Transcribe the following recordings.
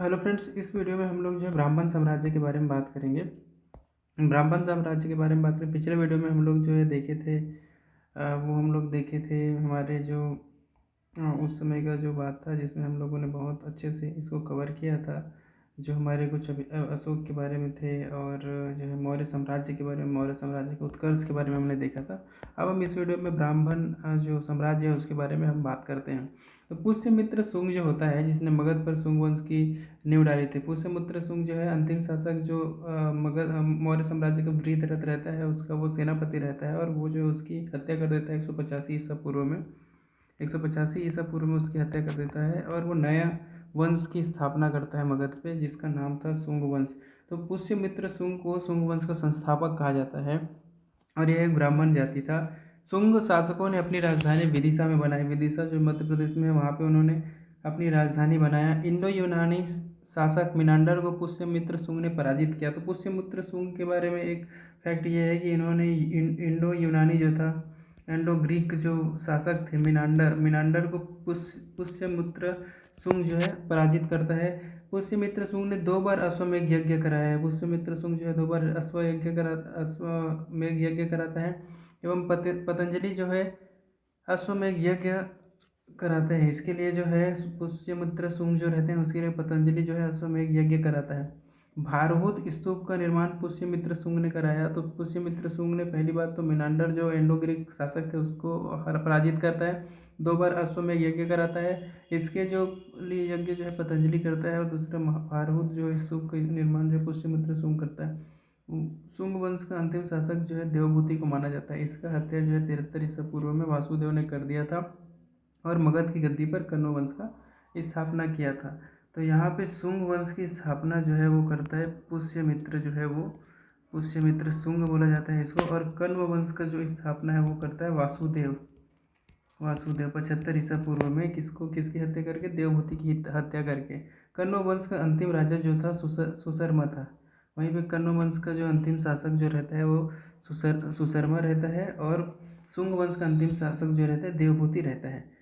Hello friends, इस video में हम लोग जो है ब्राह्मण साम्राज्य के बारे में बात करेंगे। ब्राह्मण साम्राज्य के बारे में बात करें, पिछले वीडियो में हम लोग जो है देखे थे। वो हम लोग देखे थे हमारे जो उस समय का जो बात था, जिसमें हम लोगों ने बहुत अच्छे से इसको कवर किया था। जो हमारे कुछ अशोक के बारे में थे, और जो है मौर्य साम्राज्य के बारे में, मौर्य साम्राज्य के उत्कर्ष के बारे में हमने देखा था। अब हम इस वीडियो में ब्राह्मण जो साम्राज्य है उसके बारे में हम बात करते हैं। तो पुष्यमित्र शुंग जो होता है, जिसने मगध पर शुंग वंश की नींव डाली थी। पुष्यमित्र शुंग जो है अंतिम शासक, जो मगध मौर्य साम्राज्य का वृद्धरथ रहता है, उसका वो सेनापति रहता है, और वो जो उसकी हत्या कर देता है 185 ईसा पूर्व में। 185 ईसा पूर्व में उसकी हत्या कर देता है, और वो नया वंश की स्थापना करता है मगध पे, जिसका नाम था शुंग वंश। तो पुष्यमित्र शुंग को शुंग वंश का संस्थापक कहा जाता है, और यह एक ब्राह्मण जाति था। शुंग शासकों ने अपनी राजधानी विदिशा में बनाई। विदिशा जो मध्य प्रदेश में है, वहाँ पे उन्होंने अपनी राजधानी बनाया। इंडो यूनानी शासक मिनांडर को पुष्यमित्र शुंग ने पराजित किया। तो पुष्यमित्र शुंग के बारे में एक फैक्ट ये है कि इन्होंने इंडो यूनानी जो था, इंडो ग्रीक जो शासक थे मिनांडर, मिनांडर को पुष्यमित्र शुंग जो है पराजित करता है। पुष्यमित्र शुंग ने 2 बार अश्वमेध यज्ञ कराया है। पुष्यमित्र शुंग जो है 2 बार अश्वमेध यज्ञ कराता है, एवं पतंजलि जो है अश्वमेध यज्ञ कराते हैं। इसके लिए जो है पुष्यमित्र शुंग जो रहते हैं, उसके लिए पतंजलि जो है अश्वमेध यज्ञ कराता है। भारहूत स्तूप का निर्माण पुष्यमित्र शुंग ने कराया। तो पुष्यमित्र शुंग ने पहली बात तो मिनांडर जो इंडो ग्रीक शासक थे उसको पराजित करता है, 2 बार अश्वमेध यज्ञ कराता है। इसके जो लिए यज्ञ जो है पतंजलि करता है, और दूसरा भारहूत जो स्तूप का निर्माण जो पुष्यमित्र शुंग करता है। शुंग वंश का अंतिम शासक जो है देवभूति को माना जाता है। इसका हत्या जो है 73 ईसा पूर्व में वासुदेव ने कर दिया था, और मगध की गद्दी पर कण्व वंश का स्थापना किया था। तो यहाँ पे शुंग वंश की स्थापना जो है वो करता है पुष्यमित्र, जो है वो पुष्यमित्र शुंग बोला जाता है इसको। और कण्व वंश का जो स्थापना है वो करता है वासुदेव। वासुदेव 75 ईसा पूर्व में, किसको किसकी हत्या करके? देवभूति की हत्या करके। कण्व वंश का अंतिम राजा जो था सुशर्मा था। वहीं पे कण्व वंश का जो अंतिम शासक जो रहता है वो सुशर्मा रहता है, और शुंग वंश का अंतिम शासक जो रहता है देवभूति रहता है।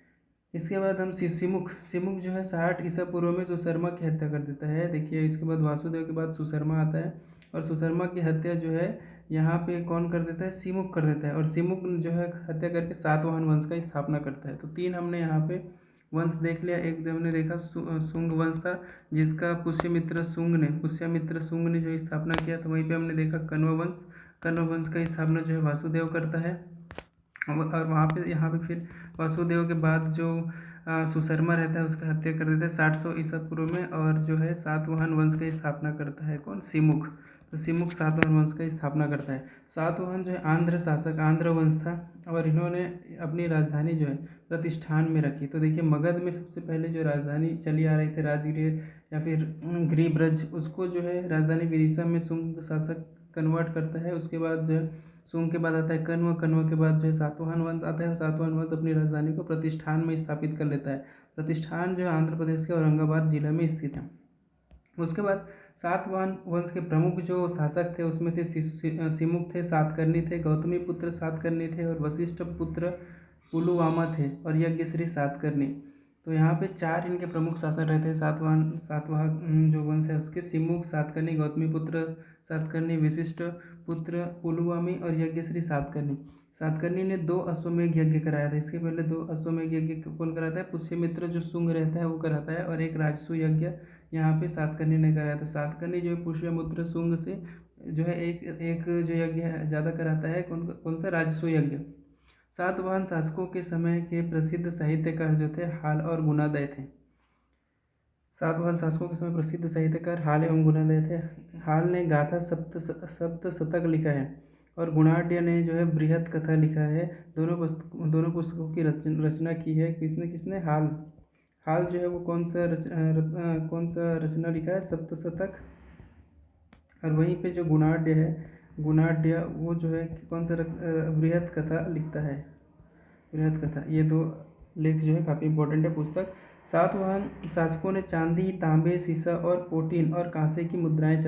इसके बाद हम सिमुख सिमुख जो है 60 ईसा पूर्व में सुशर्मा की हत्या कर देता है। देखिए, इसके बाद वासुदेव के बाद सुशर्मा आता है, और सुशर्मा की हत्या जो है यहाँ पे कौन कर देता है? सिमुख कर देता है। और सिमुख जो है हत्या करके सातवाहन वंश का स्थापना करता है। तो 3 हमने यहाँ पे वंश देख लिया। एक हमने देखा शुंग वंश था, जिसका पुष्यमित्र शुंग ने जो स्थापना किया था। वहीं पे हमने देखा कण्व वंश। कण्व वंश का स्थापना जो है वासुदेव करता है, और वहाँ पे यहाँ पे फिर वासुदेव के बाद जो सुशर्मा रहता है उसका हत्या कर देता है 700 ईसा पूर्व में, और जो है सातवाहन वंश की स्थापना करता है कौन? सिमुख। तो सिमुख सातवाहन वंश की स्थापना करता है। सातवाहन जो है आंध्र शासक, आंध्र वंश था, और इन्होंने अपनी राजधानी जो है प्रतिष्ठान में रखी। तो देखिए, मगध में सबसे पहले जो राजधानी चली आ रही थी, राजगृह या फिर गृहब्रज, उसको जो है राजधानी विदिशा में शुंग शासक कन्वर्ट करता है। उसके बाद जो है शुंग के बाद आता है कण्व, कण्व के बाद जो है सातवाहन वंश आता है, और सातवाहन वंश अपनी राजधानी को प्रतिष्ठान में स्थापित कर लेता है। प्रतिष्ठान जो है आंध्र प्रदेश के औरंगाबाद जिला में स्थित है। उसके बाद सातवाहन वंश के प्रमुख जो शासक थे उसमें थे सिमुख थे, सातकर्णी थे, गौतमी पुत्र सातकर्णी थे, और वशिष्ठ पुत्र पुलुवामा थे, और यज्ञश्री सातकर्णी। तो यहाँ पे 4 इनके प्रमुख शासक रहते हैं। सातवाहन जो वंश है उसके सिमुख, सातकर्णी, गौतमीपुत्र सातकर्णी, विशिष्ट पुत्र पुलुवामी, और यज्ञश्री सातकर्णी। सातकर्णी ने 2 अश्वमेध यज्ञ कराया था। इसके पहले 2 अश्वमेध यज्ञ कौन कराता है? पुष्यमित्र जो शुंग रहता है वो कराता है, और एक राजसू यज्ञ यहाँ पे सातकर्णी ने कराया। तो सातकर्णी जो है पुष्यमित्र शुंग से जो है एक एक जो यज्ञ है ज़्यादा कराता है। कौन कौन सा? राजसू यज्ञ। सातवाहन शासकों के समय के प्रसिद्ध साहित्यकार जो थे हाल और गुणादय थे। सातवाहन शासकों के समय प्रसिद्ध साहित्यकार हाल एवं गुणादय थे। हाल ने गाथा सप्त शतक लिखा है, और गुणाढ्य ने जो है बृहत कथा लिखा है। दोनों पुस्तकों की रचना की है। किसने किसने? हाल। हाल जो है वो कौन सा रचना लिखा है? सप्तशतक। और वहीं पे जो गुणाढ्य है, गुणाढ्य वो जो है कौन सा बृहत कथा लिखता है। बृहद कथा, ये 2 लेख जो है काफ़ी इंपॉर्टेंट है पुस्तक। सातवाहन शासकों ने चांदी, तांबे, सीसा और पोटीन और कांसे की मुद्राएं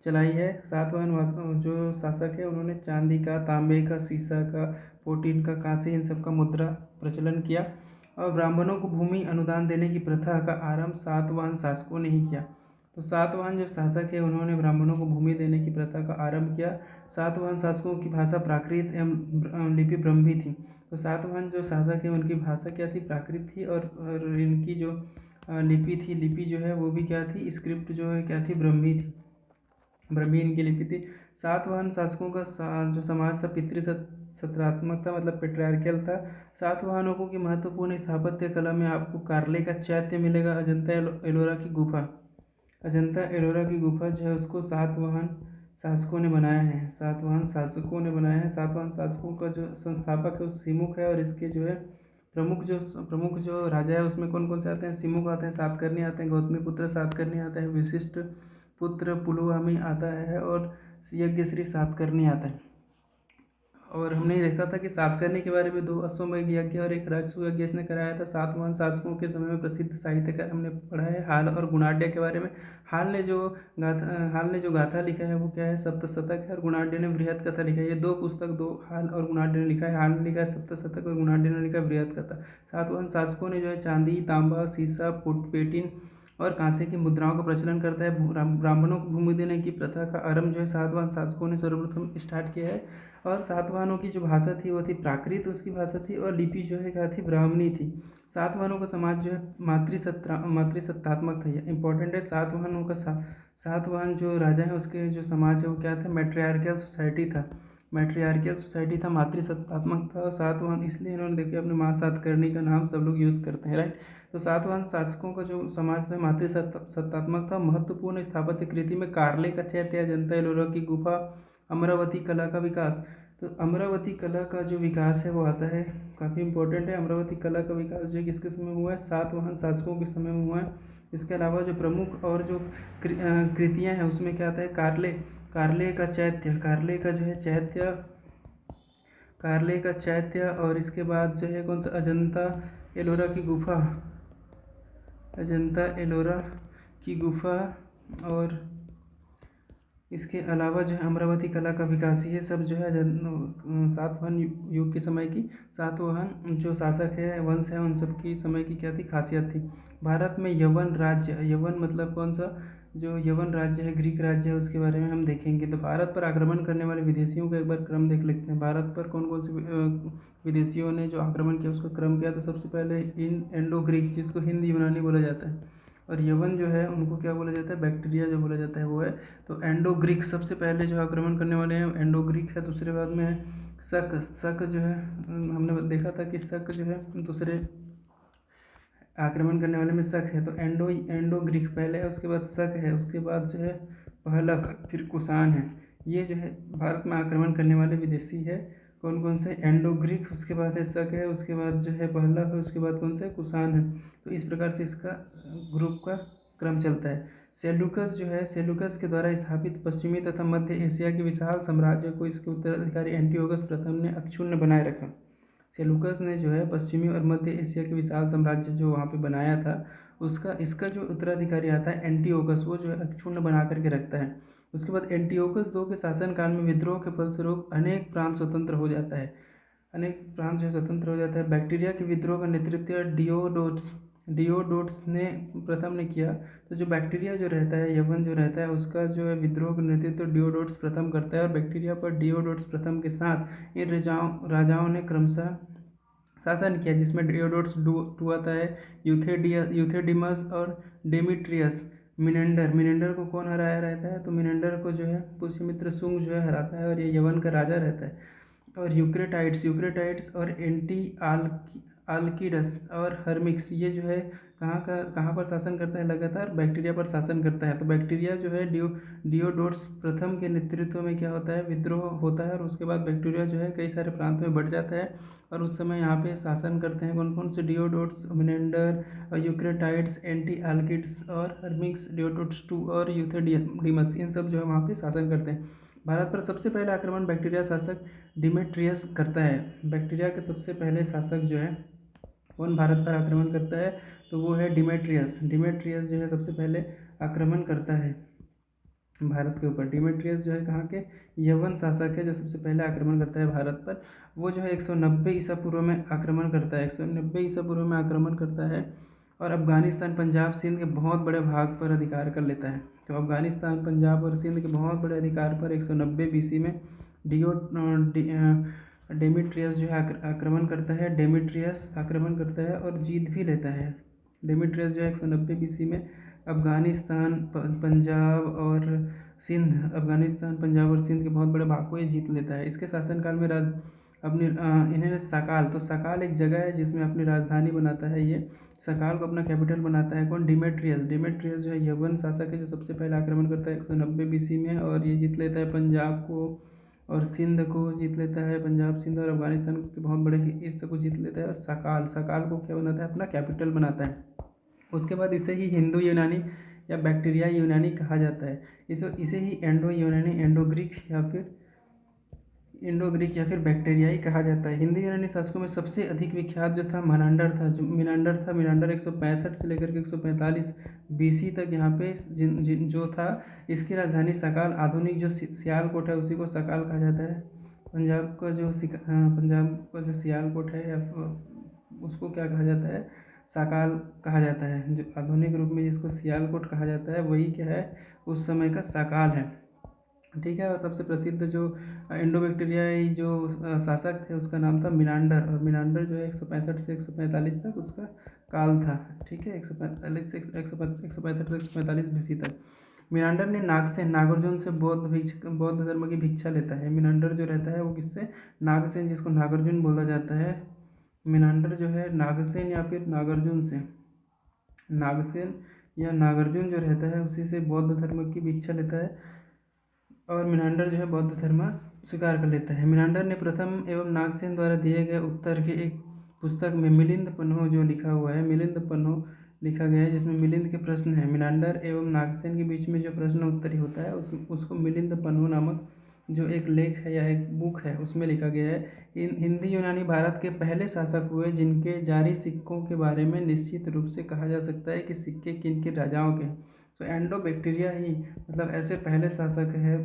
चलाई है। सातवाहन जो शासक है उन्होंने चांदी का, तांबे का, सीसा का, पोटीन का, कांसे, इन सब का मुद्रा प्रचलन किया। और ब्राह्मणों को भूमि अनुदान देने की प्रथा का आरंभ सातवाहन शासकों ने ही किया। तो सातवाहन जो शासक है उन्होंने ब्राह्मणों को भूमि देने की प्रथा का आरंभ किया। सातवाहन शासकों की भाषा प्राकृत एवं लिपि ब्रह्मी थी। तो सातवाहन जो शासक है उनकी भाषा क्या थी, प्राकृत थी, और इनकी जो लिपि थी, लिपि जो है वो भी क्या थी, स्क्रिप्ट जो है क्या थी, ब्रह्मी थी, ब्रह्मी इनकी लिपि थी। सातवाहन शासकों का जो समाज था पितृ सत्रात्मक था, मतलब पेट्रियार्कल था। सातवाहनों की महत्वपूर्ण स्थापत्य कला में आपको कार्ले का चैत्य मिलेगा। अजंता एलोरा की गुफा, अजंता एलोरा की गुफा जो है उसको सातवाहन शासकों ने बनाया है, सातवाहन शासकों ने बनाया है। सातवाहन शासकों का जो संस्थापक है वो सिमुक है, और इसके जो है प्रमुख जो राजा है उसमें कौन कौन से आते हैं, सिमुक आते हैं, सातकर्णी आते हैं, गौतमी पुत्र सातकर्णी आता है, विशिष्ट पुत्र पुलुआमी आता है, और यज्ञश्री सातकर्णी आता है। और हमने देखा था कि सातकर्णी के बारे में 2 अश्वमेध यज्ञ और 1 राजसूय यज्ञ इसने कराया था। सातवाहन शासकों के समय में प्रसिद्ध साहित्यकार हमने पढ़ा है हाल और गुणाढ्य के बारे में। हाल ने जो गाथा लिखा है वो क्या है, सप्तशतक है, और गुणाढ्य ने बृहत कथा लिखा है। ये 2 पुस्तक, 2 हाल और गुणाढ्य ने लिखा है। हाल ने लिखा है सप्तशतक और गुणाढ्य ने लिखा है बृहत कथा। सातवाहन शासकों ने जो है चांदी, तांबा, सीसा, पेटिन और कांसे की मुद्राओं का प्रचलन करता है। ब्राह्मणों को भूमि देने की प्रथा का आरंभ जो है सातवाहन शासकों ने सर्वप्रथम स्टार्ट किया है। और सातवाहनों की जो भाषा थी वो थी प्राकृत उसकी भाषा थी, और लिपि जो है क्या थी, ब्राह्मणी थी। सातवाहनों का समाज जो है मातृसत्तात्मक था, ये इंपॉर्टेंट है। सातवाहनों का सातवाहन जो राजा है उसके जो समाज है वो क्या था, मैट्रियार्कियल सोसाइटी था, मैट्रियार्कियल सोसाइटी था, मातृसत्तात्मक था। और सातवाहन इसलिए इन्होंने देखिए अपने माँ सातकर्णी का नाम सब लोग यूज़ करते हैं, राइट। तो सातवाहन शासकों का जो समाज था मातृसत्तात्मक था। महत्वपूर्ण स्थापत्य कृति में कार्ले का चैत्य, अजंता एलोरा की गुफा, अमरावती कला का विकास। तो अमरावती कला का जो विकास है वो आता है, काफ़ी इंपॉर्टेंट है। अमरावती कला का विकास जो किसके समय में हुआ है, सातवाहन शासकों के समय में हुआ है। इसके अलावा जो प्रमुख और जो कृतियाँ हैं उसमें क्या आता है, कार्ले का चैत्य, कार्ले का जो है चैत्य, कार्ले का चैत्य, और इसके बाद जो है कौन सा, अजंता एलोरा की गुफा, अजंता एलोरा की गुफा, और इसके अलावा जो है अमरावती कला का विकास, ये सब जो है सातवाहन युग के समय की, सातवाहन जो शासक है वंश है उन सब की समय की क्या थी, खासियत थी। भारत में यवन राज्य, यवन मतलब कौन सा, जो यवन राज्य है, ग्रीक राज्य है, उसके बारे में हम देखेंगे। तो भारत पर आक्रमण करने वाले विदेशियों का एक बार क्रम देख लेते हैं। भारत पर कौन कौन से विदेशियों ने जो आक्रमण किया उसका क्रम किया। तो सबसे पहले इंडो ग्रीक, जिसको हिंदी यूनानी बोला जाता है, और यवन जो है उनको क्या बोला जाता है, बैक्टीरिया जो बोला जाता है वो है। तो एंडो ग्रीक सबसे पहले जो आक्रमण करने वाले हैं एंडो ग्रीक है। दूसरे बाद में है शक जो है, हमने देखा था कि शक जो है दूसरे आक्रमण करने वाले में शक है। तो एंडो ग्रीक पहले है, उसके बाद शक है, उसके बाद जो है पहलग, फिर कुषाण है। ये जो है भारत में आक्रमण करने वाले विदेशी है, कौन कौन से, एंडो ग्रीक, उसके बाद है शक है, उसके बाद जो है पहलग है, उसके बाद कौन सा है, कुषाण है। तो इस प्रकार से इसका ग्रुप का क्रम चलता है। सेल्यूकस जो है, सेल्यूकस के द्वारा स्थापित पश्चिमी तथा मध्य एशिया के विशाल साम्राज्य को इसके उत्तराधिकारी एंटियोकस प्रथम ने अक्षुण्ण बनाए रखा। सेल्यूकस ने जो है पश्चिमी और मध्य एशिया के विशाल साम्राज्य जो वहाँ पे बनाया था उसका, इसका जो उत्तराधिकारी आता है एंटियोकस, वो जो है अक्षुण्ण बना करके रखता है। उसके बाद एंटियोकस II के शासनकाल में विद्रोह के फलस्वरूप अनेक प्रांत स्वतंत्र हो जाता है, अनेक प्रांत जो स्वतंत्र हो जाता है। बैक्टीरिया के विद्रोह का नेतृत्व डियोडोट्स ने प्रथम ने किया। तो जो बैक्टीरिया जो रहता है, यवन जो रहता है, उसका जो है विद्रोह का नेतृत्व डियोडोट्स प्रथम करता है। और बैक्टीरिया पर डियोडोट्स प्रथम के साथ इन राजाओं ने क्रमशः शासन किया, जिसमें डियोडोट्स टू आता है, यूथेडिमस और डेमिट्रियस। मिनेंडर को कौन हराया रहता है, तो मिनेंडर को जो है पुष्यमित्र शुंग जो है हराता है, और ये यवन का राजा रहता है। और यूक्रेटाइड्स और आल्किडस और हर्मिक्स, ये जो है कहाँ पर शासन करता है, लगातार बैक्टीरिया पर शासन करता है। तो बैक्टीरिया जो है डियोडोट्स प्रथम के नेतृत्व में क्या होता है, विद्रोह होता है, और उसके बाद बैक्टीरिया जो है कई सारे प्रांत में बढ़ जाता है। और उस समय यहाँ पे शासन करते हैं कौन कौन से, डियोडोट्स, मिनेंडर और यूक्रेटाइड्स, एंटी आल्किड्स और हर्मिक्स, डियोडोट्स II और यूथेडिमस, इन सब जो है वहाँ पे शासन करते हैं। भारत पर सबसे पहला आक्रमण बैक्टीरिया शासक डिमेट्रियस करता है। बैक्टीरिया के सबसे पहले शासक जो है कौन भारत पर आक्रमण करता है, तो वो है डिमेट्रियस जो है सबसे पहले आक्रमण करता है। भारत के ऊपर। डिमेट्रियस जो है कहाँ के यवन शासक है जो सबसे पहले आक्रमण करता है भारत पर। वो जो है 190 ईसा पूर्व में आक्रमण करता है, 190 ईसा पूर्व में आक्रमण करता है और अफगानिस्तान, पंजाब, सिंध के बहुत बड़े भाग पर अधिकार कर लेता है। तो अफगानिस्तान, पंजाब और सिंध के बहुत बड़े अधिकार पर 190 बीसी में डियो डेमेट्रियस जो है आक्रमण करता है। डेमेट्रियस आक्रमण करता है और जीत भी लेता है। डेमेट्रियस जो है 190 बीसी में अफगानिस्तान, पंजाब और सिंध, अफगानिस्तान, पंजाब और सिंध के बहुत बड़े भाग को ये जीत लेता है। इसके शासनकाल में इन्होंने सकाल, तो सकाल एक जगह है जिसमें अपनी राजधानी बनाता है। ये सकाल को अपना कैपिटल बनाता है कौन? डिमेट्रियस। डिमेट्रियस जो है यवन शासक है जो सबसे पहले आक्रमण करता है 190 बीसी में और ये जीत लेता है पंजाब को और सिंध को जीत लेता है। पंजाब, सिंध और अफगानिस्तान के बहुत बड़े हिस्से को जीत लेता है और सकाल को क्या बनाता है? अपना कैपिटल बनाता है। उसके बाद इसे ही हिंदू यूनानी या बैक्टीरिया यूनानी कहा जाता है। इसे ही एंडो यूनानी, इंडो ग्रीक या फिर बैक्टीरियाई कहा जाता है। हिंदी यूनानी शासकों में सबसे अधिक विख्यात जो था मीनांडर था। जो मीनांडर 165 से लेकर के 145 बीसी तक यहाँ पे जो था, इसकी राजधानी सकाल, आधुनिक जो सियालकोट है उसी को सकाल कहा जाता है। पंजाब का जो सियालकोट है या उसको क्या कहा जाता है? सकाल कहा जाता है। जो आधुनिक रूप में जिसको सियालकोट कहा जाता है वही क्या है? उस समय का सकाल है। ठीक है। और सबसे प्रसिद्ध जो इंडो बैक्टीरियाई जो शासक थे उसका नाम था मीनांडर, और मीनांडर जो है 165 से 145 तक उसका काल था। ठीक है, 145 से 165 से 145 बीसी तक। मीनांडर ने नागार्जुन से बौद्ध धर्म की भिक्षा लेता है। मीनांडर जो रहता है वो किससे? नागसेन, जिसको नागार्जुन बोला जाता है। मीनांडर जो है नागसेन या फिर नागार्जुन से, नागसेन या नागार्जुन जो रहता है उसी से बौद्ध धर्म की भिक्षा लेता है और मीनांडर जो है बौद्ध धर्म स्वीकार कर लेता है। मीनांडर ने प्रथम एवं नागसेन द्वारा दिए गए उत्तर के एक पुस्तक में मिलिंद पन्हो जो लिखा हुआ है, मिलिंद पन्हो लिखा गया है जिसमें मिलिंद के प्रश्न हैं। मीनांडर एवं नागसेन के बीच में जो प्रश्न उत्तरी होता है उसको मिलिंद पन्हो नामक जो एक लेख है या एक बुक है उसमें लिखा गया है। हिंदी यूनानी भारत के पहले शासक हुए जिनके जारी सिक्कों के बारे में निश्चित रूप से कहा जा सकता है कि सिक्के किन किन राजाओं के। तो एंडो बैक्टीरिया ही मतलब ऐसे पहले शासक है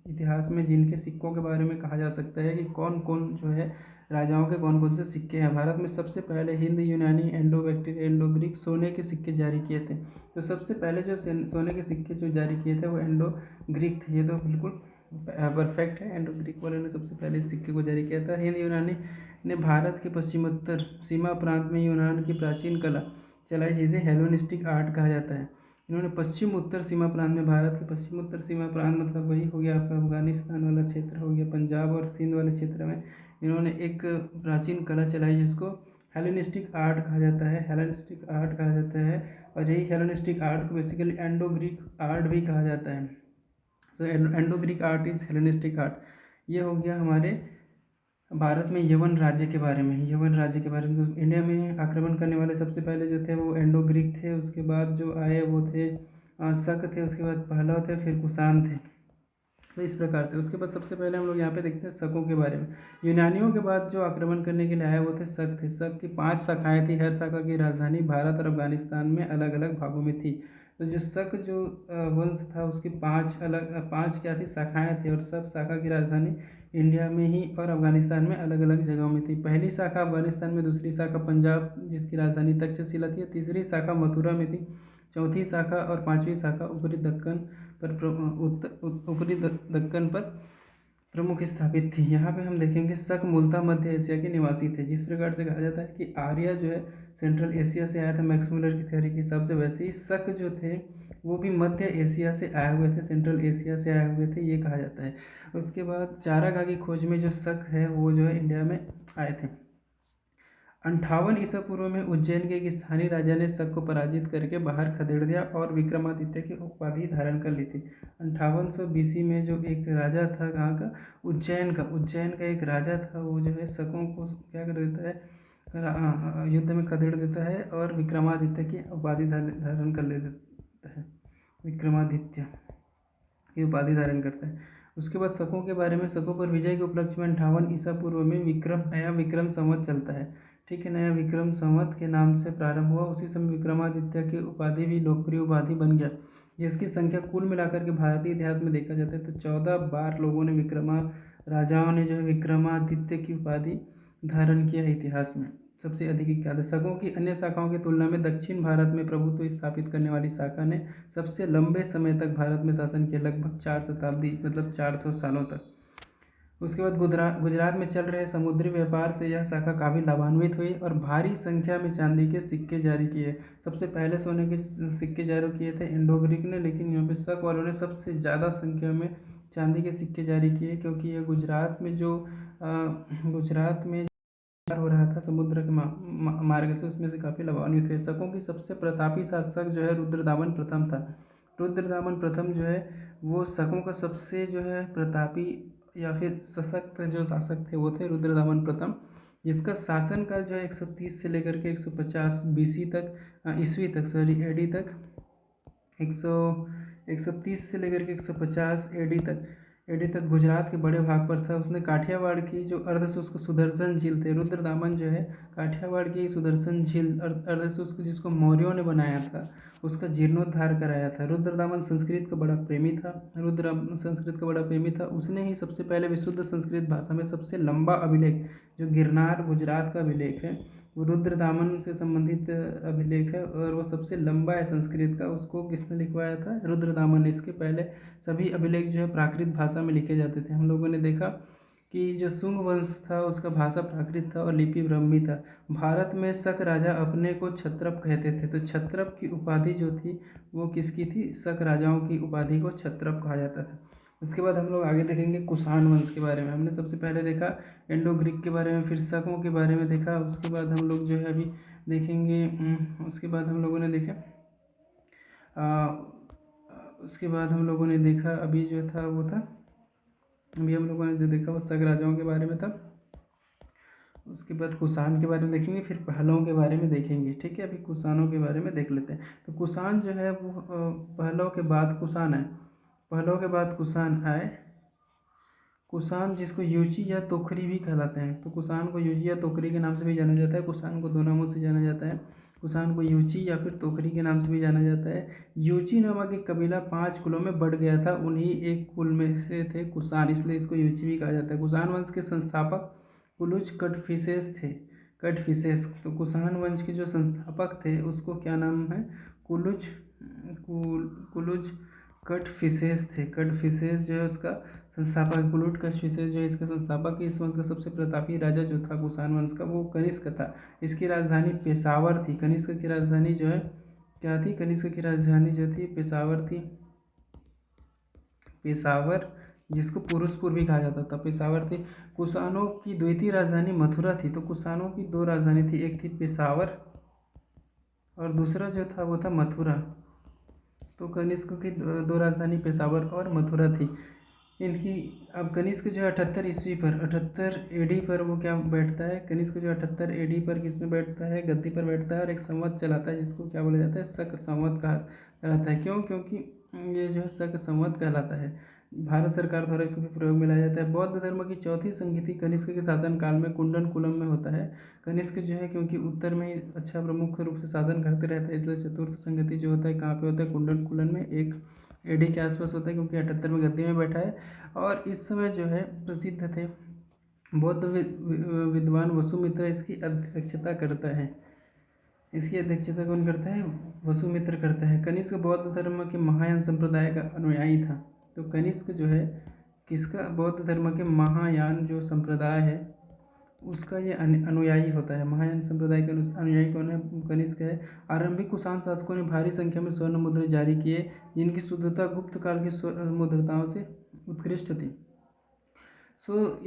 इतिहास में जिनके सिक्कों के बारे में कहा जा सकता है कि कौन कौन जो है राजाओं के कौन कौन से सिक्के हैं। भारत में सबसे पहले हिंद यूनानी, एंडो बैक्टीरिया, एंडो ग्रीक सोने के सिक्के जारी किए थे। तो सबसे पहले जो सोने के सिक्के जो जारी किए थे वो एंडो ग्रीक थे। ये तो बिल्कुल परफेक्ट है। एंडो ग्रीक वाले ने सबसे पहले इस सिक्के को जारी किया था। हिंद यूनानी ने भारत के पश्चिमोत्तर सीमा प्रांत में यूनान की प्राचीन कला चलाई जिसे हेलेनिस्टिक आर्ट कहा जाता है। इन्होंने पश्चिम उत्तर सीमा प्रांत में, भारत के पश्चिम उत्तर सीमा प्रांत मतलब वही हो गया आपका अफगानिस्तान वाला क्षेत्र हो गया, पंजाब और सिंध वाले क्षेत्र में इन्होंने एक प्राचीन कला चलाई जिसको हेलेनिस्टिक आर्ट कहा जाता है। हेलेनिस्टिक आर्ट कहा जाता है और यही हेलेनिस्टिक आर्ट को बेसिकली एंडो ग्रीक आर्ट भी कहा जाता है। So Indo Greek art is Hellenistic art. ये हो गया हमारे भारत में यवन राज्य के बारे में। यवन राज्य के बारे में इंडिया में आक्रमण करने वाले सबसे पहले जो थे वो एंडो ग्रीक थे। उसके बाद जो आए वो थे शक थे, उसके बाद पहलव थे, फिर कुषाण थे। तो इस प्रकार से उसके बाद सबसे पहले हम लोग यहाँ पे देखते हैं शकों के बारे में। यूनानियों के बाद जो आक्रमण करने के लिए आए वो थे शक थे। शक की 5 शाखाएँ थी, हर शाखा की राजधानी भारत और अफगानिस्तान में अलग अलग भागों में थी। तो जो शक जो वंश था उसकी 5 क्या थी? शाखाएँ थी और सब शाखा की राजधानी इंडिया में ही और अफगानिस्तान में अलग अलग जगहों में थी। पहली शाखा अफगानिस्तान में, दूसरी शाखा पंजाब जिसकी राजधानी तक्षशिला थी, तीसरी शाखा मथुरा में थी, चौथी शाखा और पांचवी शाखा ऊपरी दक्कन पर प्रमुख स्थापित थी। यहाँ पे हम देखेंगे शक मूलतः मध्य एशिया के निवासी थे। जिस प्रकार से कहा जाता है कि आर्य जो है सेंट्रल एशिया से आया था मैक्स मुलर की थ्योरी के हिसाब से, वैसे ही शक जो थे वो भी मध्य एशिया से आए हुए थे, सेंट्रल एशिया से आए हुए थे, ये कहा जाता है। उसके बाद चारागाह की खोज में जो शक है वो जो है इंडिया में आए थे। 58 ईसा पूर्व में उज्जैन के एक स्थानीय राजा ने शक को पराजित करके बाहर खदेड़ दिया और विक्रमादित्य की उपाधि धारण कर ली थी। 5800 बीसी में जो एक राजा था कहाँ का? उज्जैन का एक राजा था, वो जो है शकों को क्या कर देता है? युद्ध में खदेड़ देता है और विक्रमादित्य की उपाधि धारण कर लेता है। विक्रमादित्य की उपाधि धारण करता है। उसके बाद शकों के बारे में, शकों पर विजय के उपलक्ष्य में 58 ईसा पूर्व में नया विक्रम संवत चलता है। ठीक है। नया विक्रम संवत के नाम से प्रारंभ हुआ। उसी समय विक्रमादित्य की उपाधि भी लोकप्रिय उपाधि बन गया, जिसकी संख्या कुल मिलाकर के भारतीय इतिहास में देखा जाता है तो 14 बार लोगों ने राजाओं ने जो है विक्रमादित्य की उपाधि धारण किया है इतिहास में। सबसे अधिक 41। शकों की अन्य शाखाओं की तुलना में दक्षिण भारत में प्रभुत्व स्थापित करने वाली शाखा ने सबसे लंबे समय तक भारत में शासन किया, लगभग 4 शताब्दी, मतलब 400 सालों तक। उसके बाद गुजरात में चल रहे समुद्री व्यापार से यह शाखा काफ़ी लाभान्वित हुई और भारी संख्या में चांदी के सिक्के जारी किए। सबसे पहले सोने के सिक्के जारी किए थे इंडो ग्रीक ने, लेकिन यहाँ पे शक वालों ने सबसे ज़्यादा संख्या में चांदी के सिक्के जारी किए, क्योंकि यह गुजरात में हो रहा था समुद्र के मार्ग से, उसमें से काफ़ी लाभान्वित हुए। शकों की सबसे प्रतापी शासक जो है रुद्रदामन प्रथम था। रुद्रदामन प्रथम जो है वो शकों का सबसे जो है प्रतापी या फिर सशक्त जो शासक थे वो थे रुद्रदामन प्रथम, जिसका शासनकाल जो है 130 से लेकर के 150 बीसी तक, ईस्वी तक, सॉरी एडी तक, 130 से लेकर के 150 एडी तक गुजरात के बड़े भाग पर था। उसने काठियावाड़ की जो अर्धशुष्क सुदर्शन झील थे, रुद्रदामन जो है काठियावाड़ की सुदर्शन झील अर्धशुष्क जिसको मौर्यों ने बनाया था, उसका जीर्णोद्धार कराया था। रुद्रदामन संस्कृत का बड़ा प्रेमी था। उसने ही सबसे पहले विशुद्ध संस्कृत भाषा में सबसे लंबा अभिलेख, जो गिरनार गुजरात का अभिलेख है, वो रुद्रदामन से संबंधित अभिलेख है और वो सबसे लंबा है संस्कृत का। उसको किसने लिखवाया था? रुद्रदामन ने। इसके पहले सभी अभिलेख जो है प्राकृत भाषा में लिखे जाते थे। हम लोगों ने देखा कि जो शुंग वंश था उसका भाषा प्राकृत था और लिपि ब्राह्मी था। भारत में शक राजा अपने को क्षत्रप कहते थे, तो क्षत्रप की उपाधि जो थी वो किसकी थी? शक राजाओं की उपाधि को क्षत्रप कहा जाता था। उसके बाद हम लोग आगे देखेंगे कुषाण वंश के बारे में। हमने सबसे पहले देखा इंडो ग्रीक के बारे में, फिर शकों के बारे में देखा। उसके बाद हम लोग जो है अभी देखेंगे, उसके बाद हम लोगों ने देखा अभी जो था वो था, अभी हम लोगों ने जो देखा वो शक राजाओं के बारे में था। उसके बाद कुषाण के बारे में देखेंगे, फिर पहलवों के बारे में देखेंगे। ठीक है, अभी कुषाणों के बारे में देख लेते हैं। तो कुषाण जो है वो पहलव के बाद कुषाण आए। पहलव के बाद कुषाण आए। कुषाण जिसको युची या तोखरी भी कहलाते हैं, तो कुषाण को युची या तोखरी के नाम से भी जाना जाता है। कुषाण को दो नामों से जाना जाता है। कुषाण को युची या फिर तोखरी के नाम से भी जाना जाता है। युची नामक एक कबीला 5 कुलों में बढ़ गया था, उन्हीं एक कुल में से थे कुषाण, इसलिए इसको युची भी कहा जाता है। कुषाण वंश के संस्थापक कुलुज कटफिसेस थे। तो कुषाण वंश के जो संस्थापक थे उसको क्या नाम है? कुलुज कटफिसेस थे। कटफिसेस जो है उसका संस्थापक, कुलुट कटफिसेस जो है इसका संस्थापक। इस वंश का सबसे प्रतापी राजा जो था कुषाण वंश का वो कनिष्क था। इसकी राजधानी पेशावर थी। कनिष्क की राजधानी जो है क्या थी? कनिष्क की राजधानी जो थी पेशावर थी। पेशावर, जिसको पुरुषपुर भी कहा जाता था, पेशावर थी। कुषाणों की द्वितीय राजधानी मथुरा थी। तो कुषाणों की 2 राजधानी थी, एक थी पेशावर और दूसरा जो था वो था मथुरा। तो कनिष्क की 2 राजधानी पेशावर और मथुरा थी इनकी। अब कनिष्क जो है 78 ईस्वी पर, 78 एडी पर वो क्या बैठता है? कनिष्क जो 78 एडी पर किस में बैठता है? गद्दी पर बैठता है और एक संवत चलाता है जिसको क्या बोला जाता है? शक संवत कहलाता है। क्यों? क्योंकि ये जो है शक संवत कहलाता है। भारत सरकार द्वारा इसको भी प्रयोग में लाया जाता है। बौद्ध धर्म की चौथी संगति कनिष्क के शासनकाल में कुंडन कुलम में होता है। कनिष्क जो है क्योंकि उत्तर में ही अच्छा प्रमुख रूप से शासन करते रहता है, इसलिए चतुर्थ संगति जो होता है कहाँ पे होता है? कुंडन कुलन में, 1 एडी के आसपास होता है, क्योंकि 78 में गद्दी में बैठा है। और इस समय जो है प्रसिद्ध थे बौद्ध विद्वान वसुमित्र इसकी अध्यक्षता करता है। इसकी अध्यक्षता कौन करता है? वसुमित्र करता है। कनिष्क बौद्ध धर्म के महायान संप्रदाय का अनुयायी था। तो कनिष्क जो है किसका? बौद्ध धर्म के महायान जो संप्रदाय है उसका ये अनुयायी होता है। महायान संप्रदाय का अनुयायी कौन है? कनिष्क है। आरंभिक कुषाण शासकों ने भारी संख्या में स्वर्ण मुद्रा जारी किए, जिनकी शुद्धता गुप्त काल की मुद्रताओं से उत्कृष्ट थी।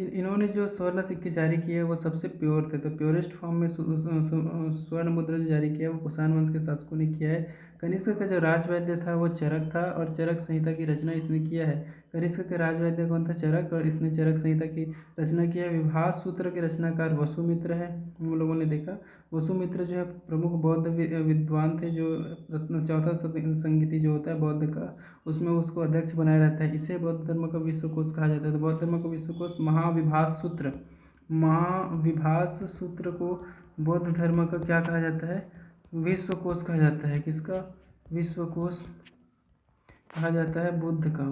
इन्होंने जो स्वर्ण सिक्के जारी किए वो सबसे प्योर थे। तो प्योरेस्ट फॉर्म में स्वर्ण मुद्रा जो जारी किया वो कुषाण वंश के शासकों ने किया है। कनिष्क का जो राजवैद्य था वो चरक था और चरक संहिता की रचना इसने किया है। कनिष्क के राजवैद्य कौन था? चरक, और इसने चरक संहिता की रचना किया है। विभास सूत्र के रचनाकार वसुमित्र है, हम लोगों ने देखा। वसुमित्र जो है प्रमुख बौद्ध विद्वान थे, जो चौथा संगीति जो होता है बौद्ध का उसमें उसको अध्यक्ष बनाया रहता है। इसे बौद्ध धर्म का विश्वकोश कहा जाता है। तो बौद्ध धर्म का विश्वकोश महाविभास सूत्र को बौद्ध धर्म का क्या कहा जाता है? विश्वकोश कहा जाता है। किसका? विश्वकोश कहा जाता है बुद्ध का,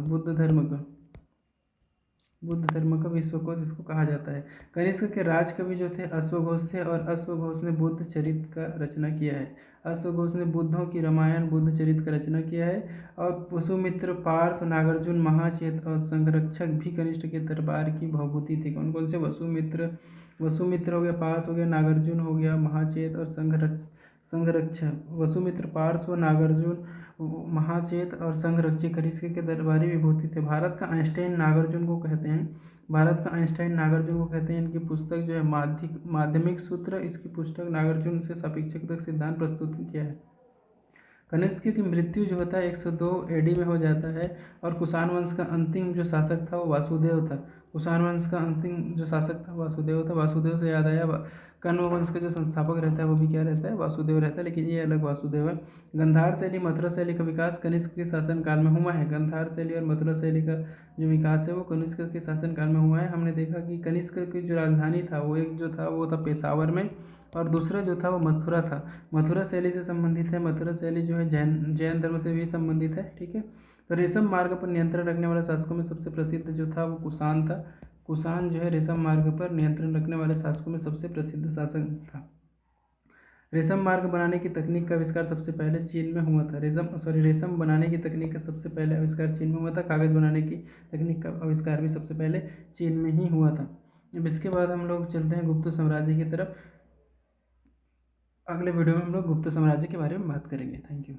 बुद्ध धर्म का विश्वकोश इसको कहा जाता है। कनिष्क के राजकवि जो थे अश्वघोष थे, और अश्वघोष ने बुद्ध चरित का रचना किया है। अश्वघोष ने बुद्धों की रामायण बुद्ध चरित का रचना किया है। और वसुमित्र, पार्थ, नागार्जुन, महाचेत और संरक्षक भी कनिष्क के दरबार की भभूति थे। कौन कौन से? वसुमित्र हो गया, पार्थ हो गया, नागार्जुन हो गया, महाचेत और संरक्षक। वसुमित्र, पार्थ व नागार्जुन, महाचेत और संघरक्षी कनिष्क के दरबारी विभूति थे। भारत का आइंस्टाइन नागार्जुन को कहते हैं। इनकी पुस्तक जो है माध्यमिक सूत्र, इसकी पुस्तक नागार्जुन से सापेक्षता सिद्धांत प्रस्तुत किया है। कनिष्क की मृत्यु जो होता है 102 AD में हो जाता है। और कुषाण वंश का अंतिम जो शासक था वो वासुदेव था। वासुदेव से याद आया, कण्व वंश का जो संस्थापक रहता है वो भी क्या रहता है? वासुदेव रहता है, लेकिन ये अलग वासुदेव है। गंधार शैली, मथुरा शैली का विकास कनिष्क के शासनकाल में हुआ है। गंधार शैली और मथुरा शैली का जो विकास है वो कनिष्क के शासनकाल में हुआ है। हमने देखा कि कनिष्क की जो राजधानी था वो एक जो था वो था पेशावर में, और दूसरा जो था वो मथुरा था। मथुरा शैली से संबंधित है। मथुरा शैली जो है जैन धर्म से भी संबंधित है। ठीक है। तो रेशम मार्ग पर नियंत्रण रखने वाले शासकों में सबसे प्रसिद्ध जो था वो कुषाण था। कुषाण जो है रेशम मार्ग पर नियंत्रण रखने वाले शासकों में सबसे प्रसिद्ध शासक था। रेशम मार्ग बनाने की तकनीक का आविष्कार सबसे पहले चीन में हुआ था। रेशम बनाने की तकनीक का सबसे पहले आविष्कार चीन में हुआ था। कागज बनाने की तकनीक का आविष्कार भी सबसे पहले चीन में ही हुआ था। अब इसके बाद हम लोग चलते हैं गुप्त साम्राज्य की तरफ। अगले वीडियो में हम लोग गुप्त साम्राज्य के बारे में बात करेंगे। Thank you.